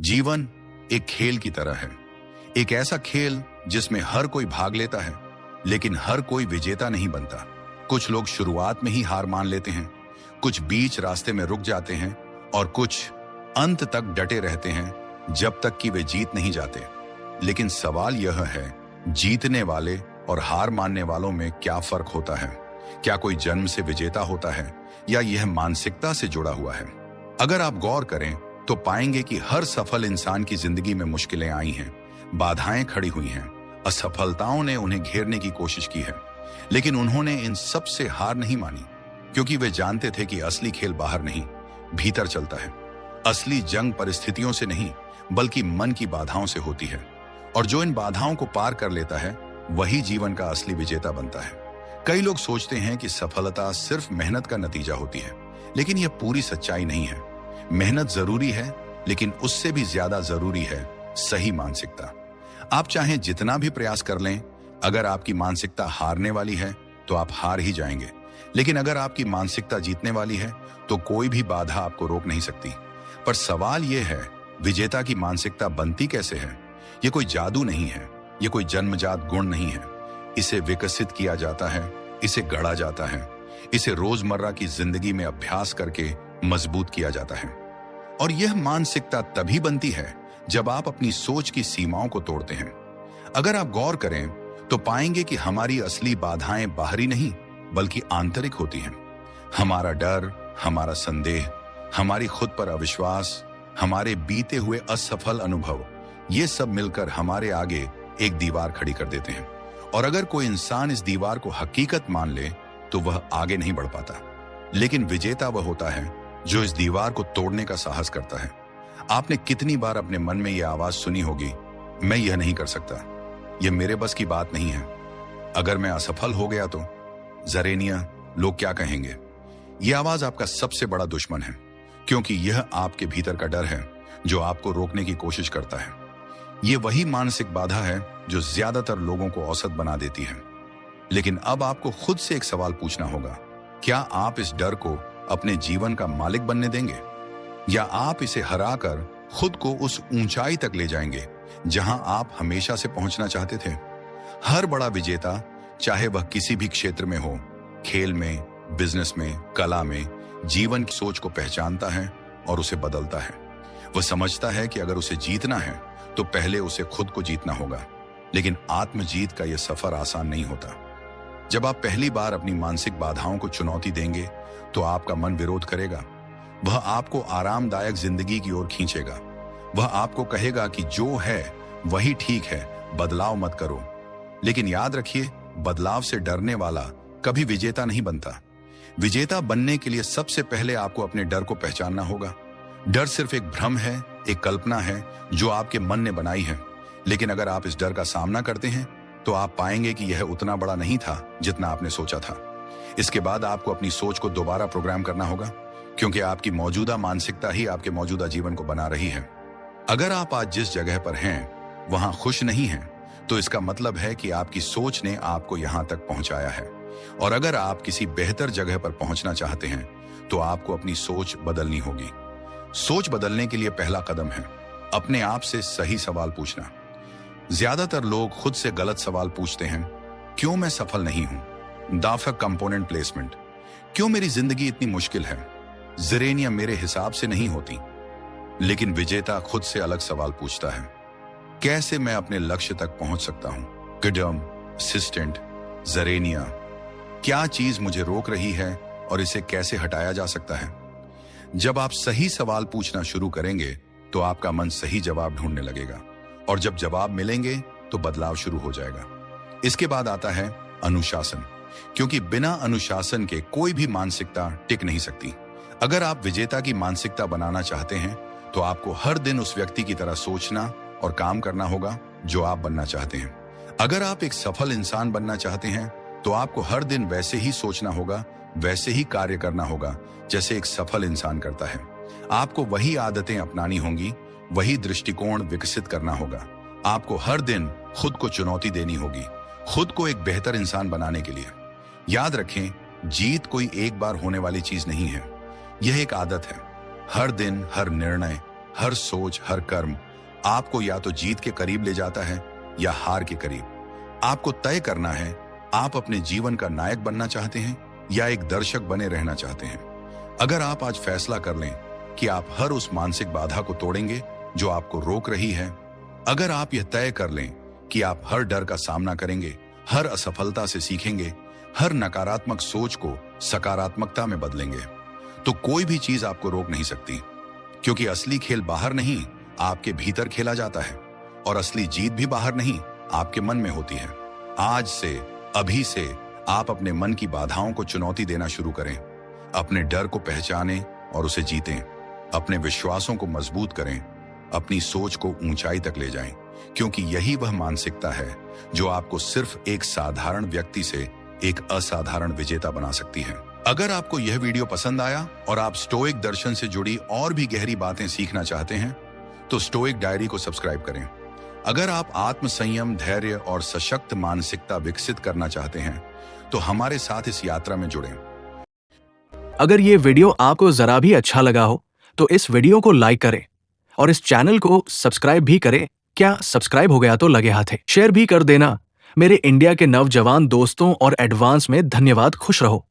जीवन एक खेल की तरह है, एक ऐसा खेल जिसमें हर कोई भाग लेता है, लेकिन हर कोई विजेता नहीं बनता। कुछ लोग शुरुआत में ही हार मान लेते हैं, कुछ बीच रास्ते में रुक जाते हैं और कुछ अंत तक डटे रहते हैं जब तक कि वे जीत नहीं जाते। लेकिन सवाल यह है, जीतने वाले और हार मानने वालों में क्या फर्क होता है? क्या कोई जन्म से विजेता होता है या यह मानसिकता से जुड़ा हुआ है? अगर आप गौर करें तो पाएंगे कि हर सफल इंसान की जिंदगी में मुश्किलें आई हैं, बाधाएं खड़ी हुई हैं, असफलताओं ने उन्हें घेरने की कोशिश की है, लेकिन उन्होंने इन सब से हार नहीं मानी, क्योंकि वे जानते थे कि असली खेल बाहर नहीं, भीतर चलता है। असली जंग परिस्थितियों से नहीं, बल्कि मन की बाधाओं से होती है, और जो इन बाधाओं को पार कर लेता है वही जीवन का असली विजेता बनता है। कई लोग सोचते हैं कि सफलता सिर्फ मेहनत का नतीजा होती है, लेकिन यह पूरी सच्चाई नहीं है। मेहनत जरूरी है, लेकिन उससे भी ज्यादा जरूरी है सही मानसिकता। आप चाहे जितना भी प्रयास कर लें, अगर आपकी मानसिकता हारने वाली है तो आप हार ही जाएंगे। लेकिन अगर आपकी मानसिकता जीतने वाली है तो कोई भी बाधा आपको रोक नहीं सकती। पर सवाल यह है, विजेता की मानसिकता बनती कैसे है? यह कोई जादू नहीं है, यह कोई जन्मजात गुण नहीं है। इसे विकसित किया जाता है, इसे गढ़ा जाता है, इसे रोजमर्रा की जिंदगी में अभ्यास करके मजबूत किया जाता है। और यह मानसिकता तभी बनती है जब आप अपनी सोच की सीमाओं को तोड़ते हैं। अगर आप गौर करें तो पाएंगे कि हमारी असली बाधाएं बाहरी नहीं, बल्कि आंतरिक होती हैं। हमारा डर, हमारा संदेह, हमारी खुद पर अविश्वास, हमारे बीते हुए असफल अनुभव, ये सब मिलकर हमारे आगे एक दीवार खड़ी कर देते हैं। और अगर कोई इंसान इस दीवार को हकीकत मान ले तो वह आगे नहीं बढ़ पाता। लेकिन विजेता वह होता है जो इस दीवार को तोड़ने का साहस करता है। आपने कितनी बार अपने मन में यह आवाज सुनी होगी, मैं यह नहीं कर सकता, यह मेरे बस की बात नहीं है, अगर मैं असफल हो गया तो ज़रेनिया, लोग क्या कहेंगे? यह आवाज आपका सबसे बड़ा दुश्मन है, क्योंकि यह आपके भीतर का डर है जो आपको रोकने की कोशिश करता है। यह वही मानसिक बाधा है जो ज्यादातर लोगों को औसत बना देती है। लेकिन अब आपको खुद से एक सवाल पूछना होगा, क्या आप इस डर को अपने जीवन का मालिक बनने देंगे, या आप इसे हराकर खुद को उस ऊंचाई तक ले जाएंगे जहां आप हमेशा से पहुंचना चाहते थे? हर बड़ा विजेता, चाहे वह किसी भी क्षेत्र में हो, खेल में, बिजनेस में, कला में, जीवन की सोच को पहचानता है और उसे बदलता है। वह समझता है कि अगर उसे जीतना है तो पहले उसे खुद को जीतना होगा। लेकिन आत्मजीत का यह सफर आसान नहीं होता। जब आप पहली बार अपनी मानसिक बाधाओं को चुनौती देंगे तो आपका मन विरोध करेगा। वह आपको आरामदायक जिंदगी की ओर खींचेगा। वह आपको कहेगा कि जो है वही ठीक है, बदलाव मत करो। लेकिन याद रखिए, बदलाव से डरने वाला कभी विजेता नहीं बनता। विजेता बनने के लिए सबसे पहले आपको अपने डर को पहचानना होगा। डर सिर्फ एक भ्रम है, एक कल्पना है जो आपके मन ने बनाई है। लेकिन अगर आप इस डर का सामना करते हैं तो आप पाएंगे कि यह उतना बड़ा नहीं था जितना आपने सोचा था। इसके बाद आपको अपनी सोच को दोबारा प्रोग्राम करना होगा, क्योंकि आपकी मौजूदा मानसिकता ही आपके मौजूदा जीवन को बना रही है। अगर आप आज जिस जगह पर हैं वहां खुश नहीं हैं, तो इसका मतलब है कि आपकी सोच ने आपको यहां तक पहुंचाया है। और अगर आप किसी बेहतर जगह पर पहुंचना चाहते हैं तो आपको अपनी सोच बदलनी होगी। सोच बदलने के लिए पहला कदम है अपने आप से सही सवाल पूछना। ज्यादातर लोग खुद से गलत सवाल पूछते हैं। क्यों मैं सफल नहीं हूं? दाफक कंपोनेंट प्लेसमेंट। क्यों मेरी जिंदगी इतनी मुश्किल है? ज़रेनिया मेरे हिसाब से नहीं होती। लेकिन विजेता खुद से अलग सवाल पूछता है, कैसे मैं अपने लक्ष्य तक पहुंच सकता हूं? किडम, असिस्टेंट, ज़रेनिया, क्या चीज मुझे रोक रही है और इसे कैसे हटाया जा सकता है? जब आप सही सवाल पूछना शुरू करेंगे तो आपका मन सही जवाब ढूंढने लगेगा, और जब जवाब मिलेंगे तो बदलाव शुरू हो जाएगा। इसके बाद आता है अनुशासन, क्योंकि बिना अनुशासन के कोई भी मानसिकता टिक नहीं सकती। अगर आप विजेता की मानसिकता बनाना चाहते हैं तो आपको हर दिन उस व्यक्ति की तरह सोचना और काम करना होगा जो आप बनना चाहते हैं। अगर आप एक सफल इंसान बनना चाहते हैं तो आपको हर दिन वैसे ही सोचना होगा, वैसे ही कार्य करना होगा जैसे एक सफल इंसान करता है। आपको वही आदतें अपनानी होंगी, वही दृष्टिकोण विकसित करना होगा। आपको हर दिन खुद को चुनौती देनी होगी, खुद को एक बेहतर इंसान बनाने के लिए। याद रखें, जीत कोई एक बार होने वाली चीज नहीं है, यह एक आदत है। हर दिन, हर निर्णय, हर सोच, हर कर्म आपको या तो जीत के करीब ले जाता है या हार के करीब। आपको तय करना है, आप अपने जीवन का नायक बनना चाहते हैं या एक दर्शक बने रहना चाहते हैं। अगर आप आज फैसला कर लें कि आप हर उस मानसिक बाधा को तोड़ेंगे जो आपको रोक रही है, अगर आप यह तय कर लें कि आप हर डर का सामना करेंगे, हर असफलता से सीखेंगे, हर नकारात्मक सोच को सकारात्मकता में बदलेंगे, तो कोई भी चीज आपको रोक नहीं सकती। क्योंकि असली खेल बाहर नहीं, आपके भीतर खेला जाता है, और असली जीत भी बाहर नहीं, आपके मन में होती है। आज से, अभी से आप अपने मन की बाधाओं को चुनौती देना शुरू करें। अपने डर को पहचानें और उसे जीतें। अपने विश्वासों को मजबूत करें, अपनी सोच को ऊंचाई तक ले जाएं, क्योंकि यही वह मानसिकता है जो आपको सिर्फ एक साधारण व्यक्ति से एक असाधारण विजेता बना सकती है। अगर आपको यह वीडियो पसंद आया और आप स्टोइक दर्शन से जुड़ी और भी गहरी बातें सीखना चाहते हैं, तो स्टोइक डायरी को सब्सक्राइब करें। अगर आप आत्मसंयम, धैर्य और सशक्त मानसिकता विकसित करना चाहते हैं, तो हमारे साथ इस यात्रा में जुड़ें। अगर ये वीडियो आपको जरा भी अच्छा लगा हो तो इस वीडियो को लाइक करें और इस चैनल को सब्सक्राइब भी करें। क्या सब्सक्राइब हो गया तो लगे हाथे शेयर भी कर देना। मेरे इंडिया के नौजवान दोस्तों और एडवांस में धन्यवाद। खुश रहो।